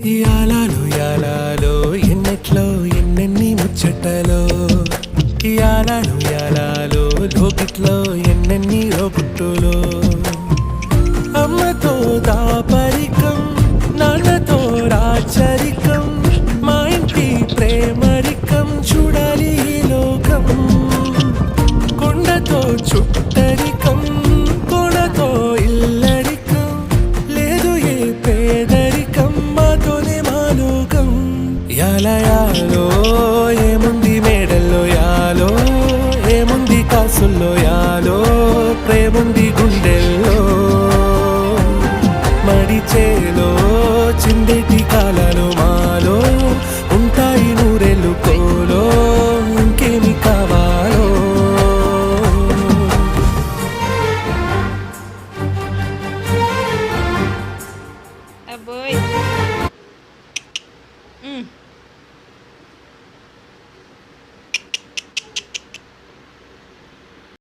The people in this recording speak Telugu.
యాలాలో ఎన్నెట్లో ఎన్నెన్ని ముచ్చటలో యాలాలో లోకిట్లో ఎన్నెన్ని లోకుట్టులో అమ్మతో దాపరికం నాన్నతో రాచరికం మా ఇంటి ప్రేమరికం చూడాలి ఈ లోకం కొండతో చుట్టరికం కొనతో ఇల్లరికం లేదు ఏ పేదరికం మాతోనే మాలోకం యాలో ఏముంది మేడల్లో యాలో ఏముంది కాసుల్లో యాలో ప్రేముంది గుండెల్లో మడిచేలో చిందేటి కాలాలు మాలో ఉంటాయి నూరెళ్ళు కోలో ఇంకేమి కావాలో అబ్బోయ్